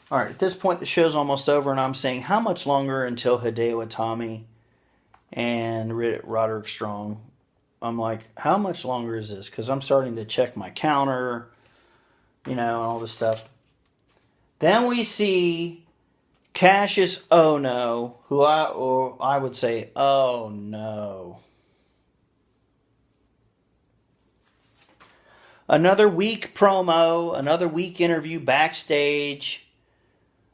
All right, at this point, the show's almost over, and I'm saying, how much longer until Hideo Itami and Roderick Strong? I'm like, how much longer is this? Because I'm starting to check my counter, and all this stuff. Then we see Cassius Ono, or I would say, oh no. Another weak promo, another weak interview backstage,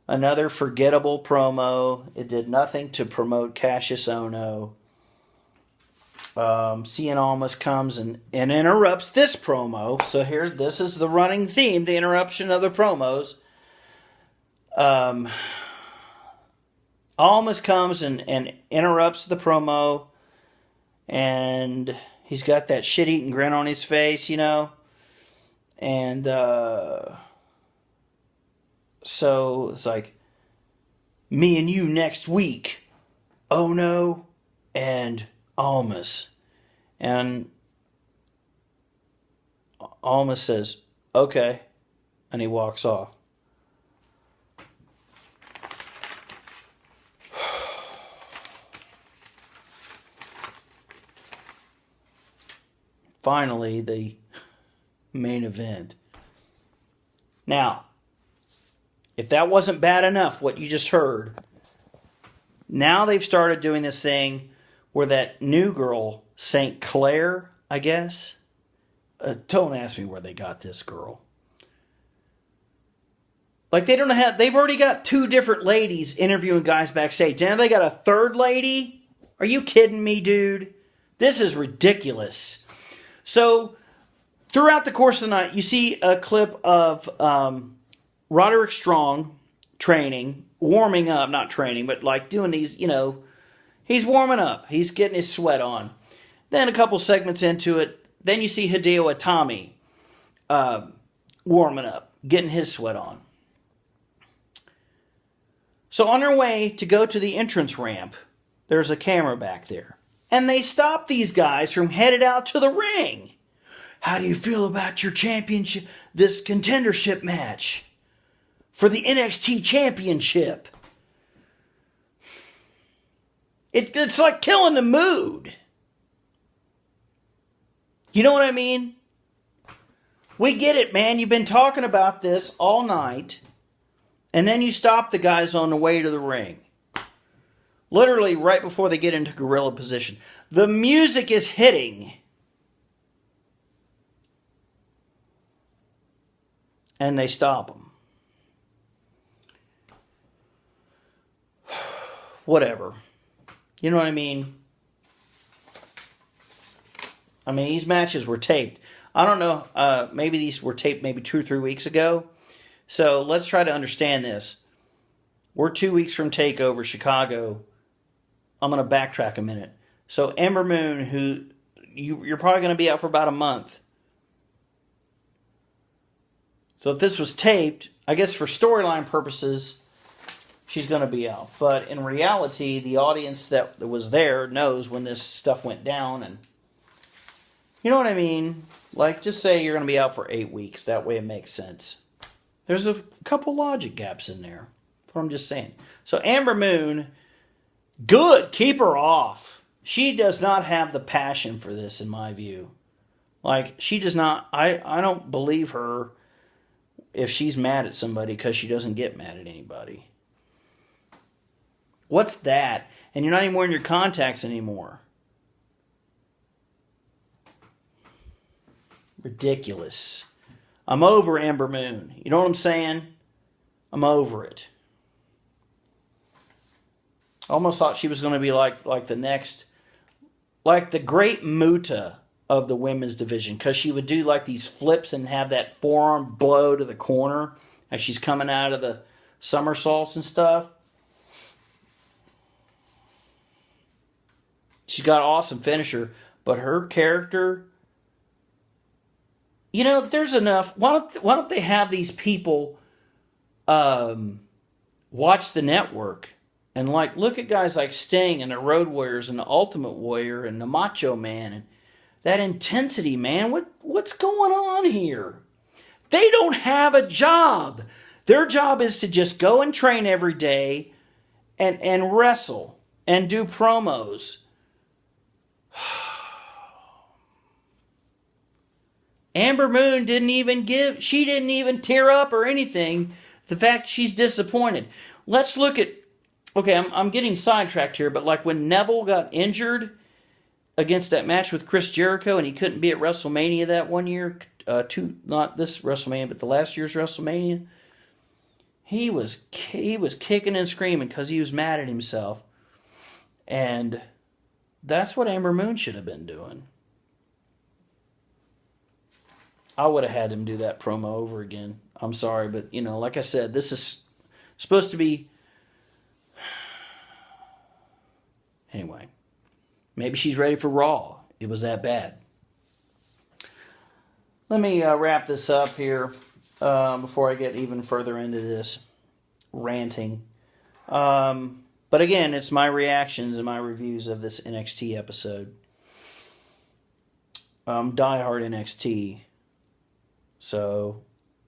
another forgettable promo. It did nothing to promote Cassius Ono. Cien Almas comes and interrupts this promo. So this is the running theme, the interruption of the promos. Almas comes and interrupts the promo, and he's got that shit-eating grin on his face, and so it's like, me and you next week, Ono and Almas. And Almas says, okay, and he walks off. Finally, the main event. Now, if that wasn't bad enough, what you just heard, now they've started doing this thing where that new girl, St. Clair, I guess. Don't ask me where they got this girl. Like, they've already got 2 different ladies interviewing guys backstage. Now they got a 3rd lady? Are you kidding me, dude? This is ridiculous. So, throughout the course of the night, you see a clip of Roderick Strong training, warming up, not training, but like doing these, he's warming up. He's getting his sweat on. Then a couple segments into it, then you see Hideo Itami warming up, getting his sweat on. So on their way to go to the entrance ramp, there's a camera back there. And they stop these guys from headed out to the ring. How do you feel about your championship, this contendership match for the NXT championship? It's like killing the mood. You know what I mean? We get it, man. You've been talking about this all night. And then you stop the guys on the way to the ring. Literally right before they get into gorilla position. The music is hitting. And they stop them. Whatever. You know what I mean? These matches were taped. I don't know. Maybe these were taped maybe 2 or 3 weeks ago. So let's try to understand this. We're 2 weeks from TakeOver Chicago. I'm going to backtrack a minute. So Ember Moon, who you're probably going to be out for about a month. So if this was taped, I guess for storyline purposes, she's going to be out. But in reality, the audience that was there knows when this stuff went down. And you know what I mean? Like, just say you're going to be out for 8 weeks. That way it makes sense. There's a couple logic gaps in there. That's what I'm just saying. So Amber Moon, good. Keep her off. She does not have the passion for this, in my view. Like, she does not. I don't believe her if she's mad at somebody because she doesn't get mad at anybody. What's that? And you're not even wearing your contacts anymore. Ridiculous. I'm over Amber Moon. You know what I'm saying? I'm over it. I almost thought she was going to be like the next, like the great Muta of the women's division, because she would do like these flips and have that forearm blow to the corner as she's coming out of the somersaults and stuff. She's got an awesome finisher, but her character, there's enough. Why don't they have these people watch the network and look at guys like Sting and the Road Warriors and the Ultimate Warrior and the Macho Man and that intensity, man. What's going on here? They don't have a job. Their job is to just go and train every day and wrestle and do promos. Amber Moon didn't even tear up or anything. The fact she's disappointed. Let's look at, okay, I'm getting sidetracked here, but like when Neville got injured against that match with Chris Jericho and he couldn't be at WrestleMania that one year, not this WrestleMania, but the last year's WrestleMania, he was kicking and screaming because he was mad at himself. And that's what Amber Moon should have been doing. I would have had him do that promo over again. I'm sorry, but, like I said, this is supposed to be... Anyway, maybe she's ready for Raw. It was that bad. Let me wrap this up here before I get even further into this ranting. But again, it's my reactions and my reviews of this NXT episode. Diehard NXT. So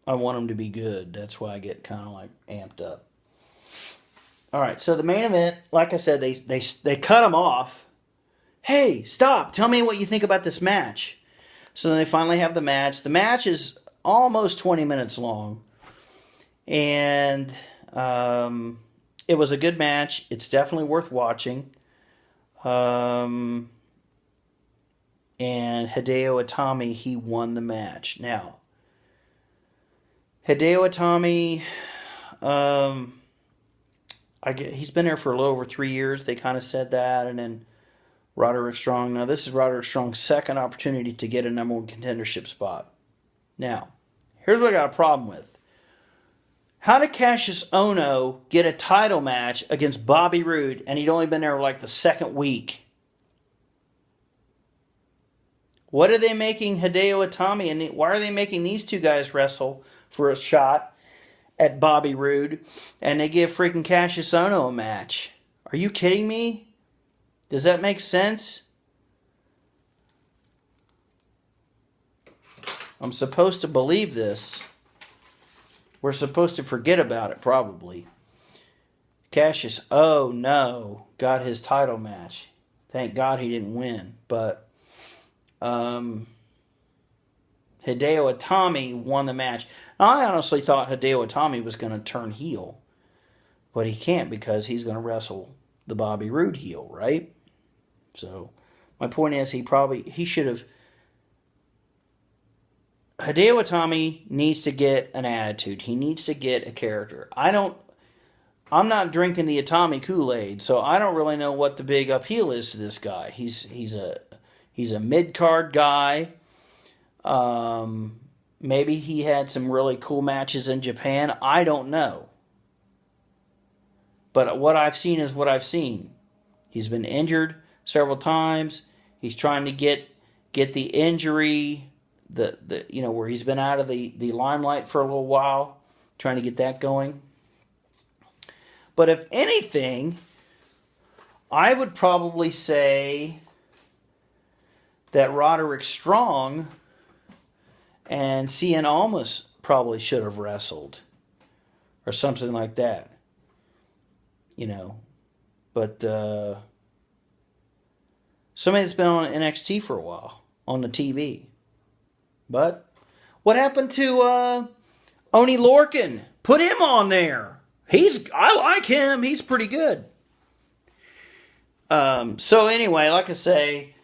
I want them to be good. That's why I get kind of like amped up. All right, so the main event, like I said, they cut them off. Hey, stop! Tell me what you think about this match. So then they finally have the match. The match is almost 20 minutes long, and it was a good match. It's definitely worth watching. And Hideo Itami, he won the match. Now, Hideo Itami, he's been there for a little over 3 years. They kind of said that, and then Roderick Strong. Now, this is Roderick Strong's second opportunity to get a number one contendership spot. Now, here's what I got a problem with. How did Cassius Ohno get a title match against Bobby Roode, and he'd only been there like the second week? What are they making Hideo Itami, and why are they making these two guys wrestle for a shot at Bobby Roode, and they give freaking Cassius Ohno a match? Are you kidding me? Does that make sense? I'm supposed to believe this. We're supposed to forget about it, probably. Cassius, oh no, got his title match. Thank God he didn't win. But Hideo Itami won the match. Now, I honestly thought Hideo Itami was going to turn heel. But he can't because he's going to wrestle the Bobby Roode heel, right? So, my point is he should have... Hideo Itami needs to get an attitude. He needs to get a character. I'm not drinking the Itami Kool-Aid, so I don't really know what the big appeal is to this guy. He's a mid-card guy. Maybe he had some really cool matches in Japan. I don't know. But what I've seen is what I've seen. He's been injured several times. He's trying to get the injury, where he's been out of the limelight for a little while, trying to get that going. But if anything, I would probably say that Roderick Strong and Cien Almas probably should have wrestled, or something like that. But somebody that's been on NXT for a while on the TV. But what happened to Oney Lorcan? Put him on there. I like him. He's pretty good. So anyway, like I say,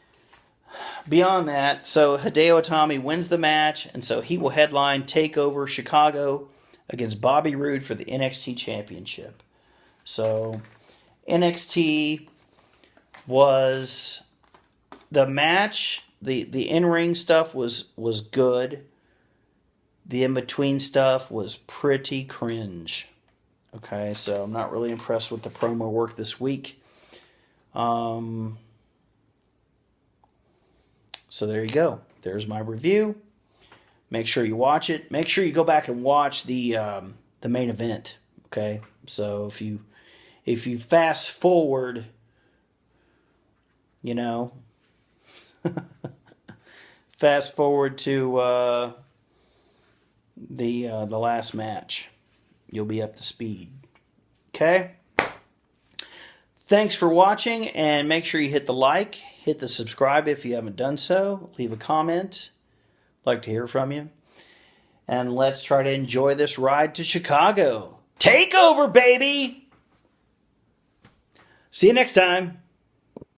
beyond that, so Hideo Itami wins the match, and so he will headline TakeOver Chicago against Bobby Roode for the NXT Championship. So NXT was the match. The in-ring stuff was good. The in-between stuff was pretty cringe. Okay, so I'm not really impressed with the promo work this week. So there you go. There's my review. Make sure you watch it. Make sure you go back and watch the main event. Okay, so if you fast forward, fast forward to the last match, you'll be up to speed. Okay? Thanks for watching, and make sure you hit the like, hit the subscribe if you haven't done so, leave a comment. I'd like to hear from you. And let's try to enjoy this ride to Chicago. Take over, baby! See you next time.